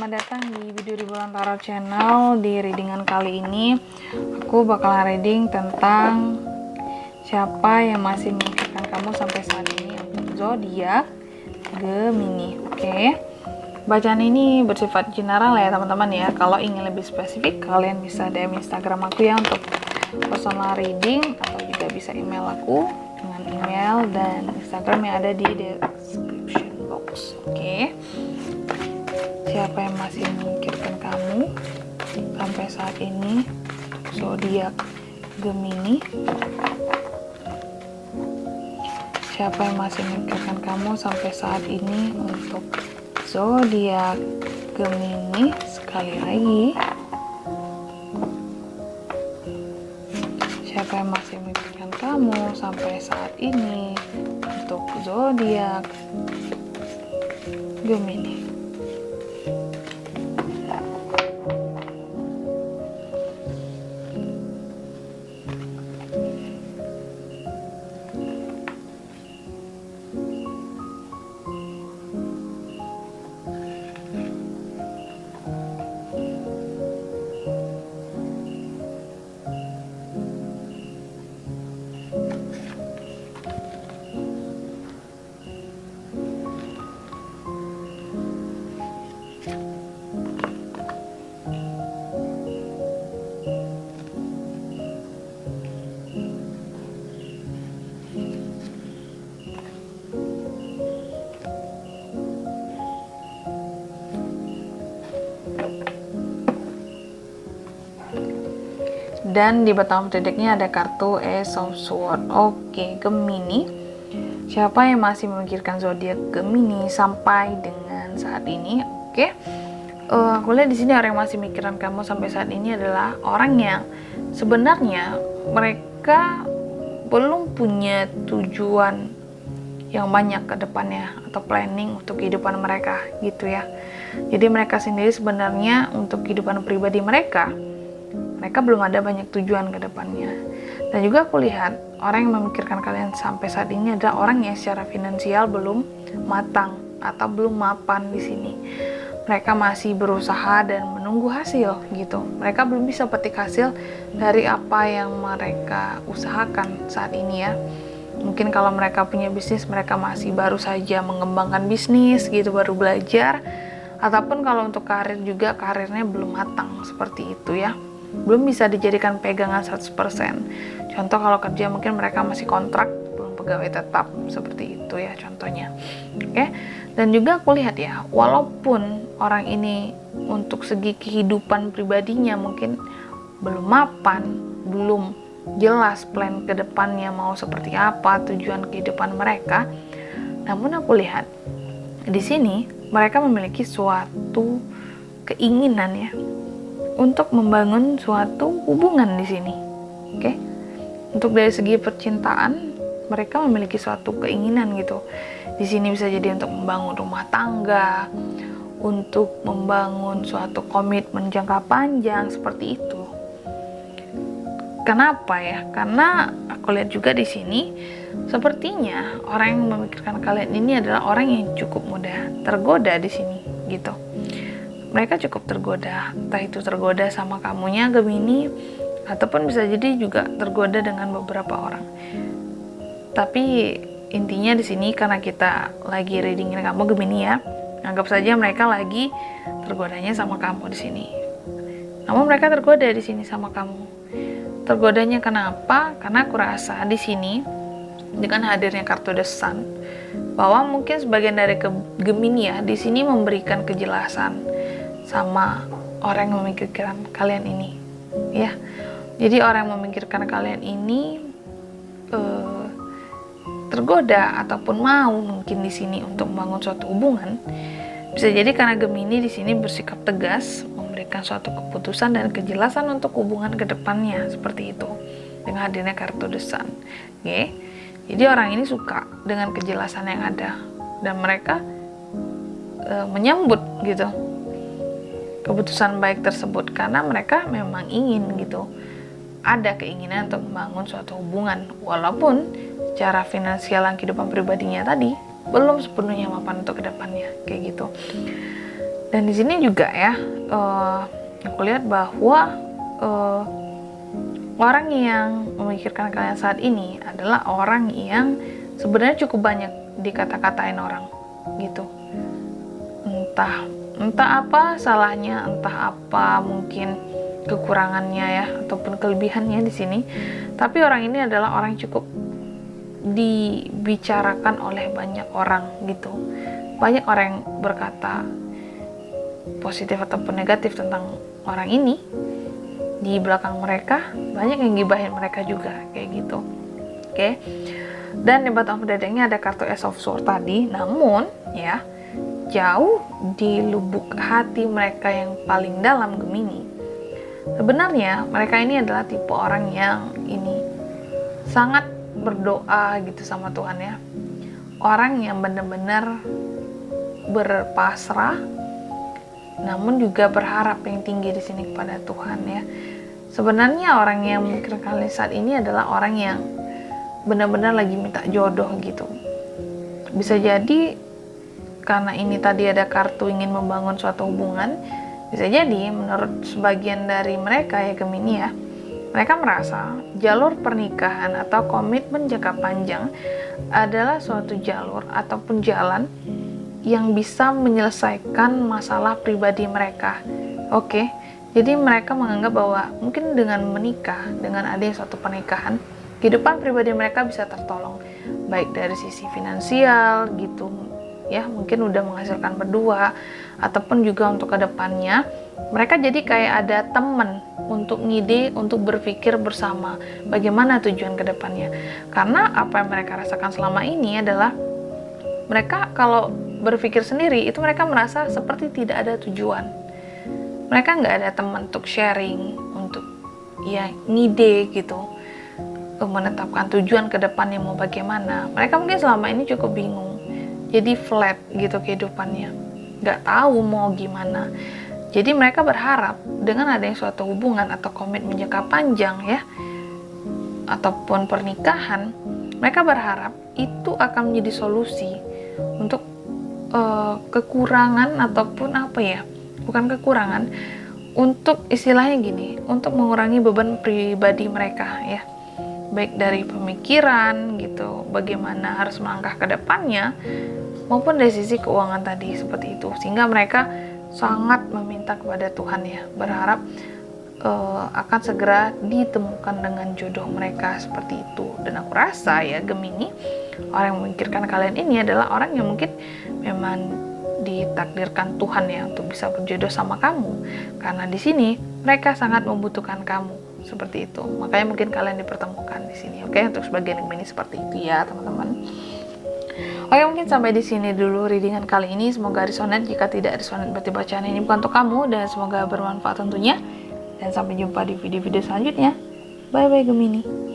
selamat datang di video di Bulan Tarot Channel. Di readingan kali ini aku bakalan reading tentang siapa yang masih memikirkan kamu sampai saat ini untuk zodiak Gemini. Oke. Bacaan ini bersifat general ya teman-teman ya. Kalau ingin lebih spesifik kalian bisa DM Instagram aku ya untuk personal reading, atau juga bisa email aku dengan email dan Instagram yang ada di description box. Oke. Siapa yang masih memikirkan kamu sampai saat ini zodiak Gemini? Siapa yang masih memikirkan kamu sampai saat ini untuk zodiak Gemini? Sekali lagi, siapa yang masih memikirkan kamu sampai saat ini untuk zodiak Gemini? Dan di bottom predictnya ada kartu Ace of Swords. Oke, Gemini. Siapa yang masih memikirkan zodiak Gemini sampai dengan saat ini? Oke. Aku lihat di sini orang yang masih memikirkan kamu sampai saat ini adalah orang yang sebenarnya mereka belum punya tujuan yang banyak ke depannya atau planning untuk kehidupan mereka gitu ya. Jadi mereka sendiri sebenarnya untuk kehidupan pribadi mereka belum ada banyak tujuan ke depannya. Dan juga aku lihat orang yang memikirkan kalian sampai saat ini adalah orang yang secara finansial belum matang atau belum mapan di sini. Mereka masih berusaha dan menunggu hasil gitu. Mereka belum bisa petik hasil dari apa yang mereka usahakan saat ini ya. Mungkin kalau mereka punya bisnis, mereka masih baru saja mengembangkan bisnis gitu, baru belajar. Ataupun kalau untuk karir juga, karirnya belum matang seperti itu ya. Belum bisa dijadikan pegangan 100%. Contoh kalau kerja mungkin mereka masih kontrak, belum pegawai tetap, seperti itu ya contohnya. Oke. Dan juga aku lihat ya, walaupun orang ini untuk segi kehidupan pribadinya mungkin belum mapan, belum jelas plan ke depannya mau seperti apa, tujuan kehidupan mereka, namun aku lihat di sini mereka memiliki suatu keinginan ya untuk membangun suatu hubungan di sini. Oke. Untuk dari segi percintaan, mereka memiliki suatu keinginan gitu. Di sini bisa jadi untuk membangun rumah tangga, untuk membangun suatu komitmen jangka panjang seperti itu. Kenapa ya? Karena aku lihat juga di sini sepertinya orang yang memikirkan kalian ini adalah orang yang cukup mudah tergoda di sini gitu. Mereka cukup tergoda, entah itu tergoda sama kamunya Gemini, ataupun bisa jadi juga tergoda dengan beberapa orang. Tapi intinya di sini karena kita lagi readingin kamu Gemini ya, anggap saja mereka lagi tergodanya sama kamu di sini. Namun mereka tergoda di sini sama kamu. Tergodanya kenapa? Karena aku rasa di sini dengan hadirnya kartu The Sun, bahwa mungkin sebagian dari Gemini ya di sini memberikan kejelasan sama orang yang memikirkan kalian ini ya. Jadi orang yang memikirkan kalian ini tergoda ataupun mau mungkin di sini untuk membangun suatu hubungan. Bisa jadi karena Gemini di sini bersikap tegas, memberikan suatu keputusan dan kejelasan untuk hubungan ke depannya seperti itu dengan hadirnya kartu The Sun. Oke. Jadi orang ini suka dengan kejelasan yang ada dan mereka menyambut gitu keputusan baik tersebut karena mereka memang ingin gitu, ada keinginan untuk membangun suatu hubungan walaupun secara finansial dan kehidupan pribadinya tadi belum sepenuhnya mapan untuk kedepannya kayak gitu. Dan di sini juga ya, aku lihat bahwa orang yang memikirkan kalian saat ini adalah orang yang sebenarnya cukup banyak dikata-katain orang gitu. Entah apa salahnya, entah apa mungkin kekurangannya ya, ataupun kelebihannya di sini. Tapi orang ini adalah orang yang cukup dibicarakan oleh banyak orang gitu. Banyak orang yang berkata positif ataupun negatif tentang orang ini. Di belakang mereka banyak yang gibahin mereka juga kayak gitu. Oke. Dan di bottom of the decknya ada kartu Ace of Swords tadi. Namun ya, jauh di lubuk hati mereka yang paling dalam Gemini, sebenarnya mereka ini adalah tipe orang yang ini sangat berdoa gitu sama Tuhan ya. Orang yang benar-benar berpasrah, namun juga berharap yang tinggi di sini kepada Tuhan ya. Sebenarnya orang yang mungkin kalian saat ini adalah orang yang benar-benar lagi minta jodoh gitu. Bisa jadi karena ini tadi ada kartu ingin membangun suatu hubungan, bisa jadi menurut sebagian dari mereka ya Gemini ya, mereka merasa jalur pernikahan atau komitmen jangka panjang adalah suatu jalur ataupun jalan yang bisa menyelesaikan masalah pribadi mereka. Oke, jadi mereka menganggap bahwa mungkin dengan menikah, dengan adanya suatu pernikahan, kehidupan pribadi mereka bisa tertolong, baik dari sisi finansial gitu ya, mungkin udah menghasilkan berdua, ataupun juga untuk kedepannya mereka jadi kayak ada teman untuk ngide, untuk berpikir bersama bagaimana tujuan kedepannya. Karena apa yang mereka rasakan selama ini adalah mereka kalau berpikir sendiri itu mereka merasa seperti tidak ada tujuan. Mereka nggak ada teman untuk sharing, untuk ya ngide gitu, menetapkan tujuan ke depannya mau bagaimana. Mereka mungkin selama ini cukup bingung, jadi flat gitu kehidupannya, nggak tahu mau gimana. Jadi mereka berharap dengan adanya suatu hubungan atau komitmen jangka panjang ya, ataupun pernikahan, mereka berharap itu akan menjadi solusi untuk kekurangan ataupun apa ya, bukan kekurangan, untuk istilahnya gini, untuk mengurangi beban pribadi mereka ya, baik dari pemikiran gitu, bagaimana harus melangkah ke depannya, maupun dari sisi keuangan tadi seperti itu. Sehingga mereka sangat meminta kepada Tuhan ya, berharap akan segera ditemukan dengan jodoh mereka seperti itu. Dan aku rasa ya Gemini, orang yang memikirkan kalian ini adalah orang yang mungkin memang ditakdirkan Tuhan ya untuk bisa berjodoh sama kamu, karena di sini mereka sangat membutuhkan kamu seperti itu. Makanya mungkin kalian dipertemukan di sini. Oke, untuk sebagian Gemini seperti itu ya teman-teman. Oke, mungkin sampai di sini dulu readingan kali ini. Semoga resonate. Jika tidak resonate berarti bacaan ini bukan untuk kamu, dan semoga bermanfaat tentunya. Dan sampai jumpa di video-video selanjutnya. Bye bye Gemini.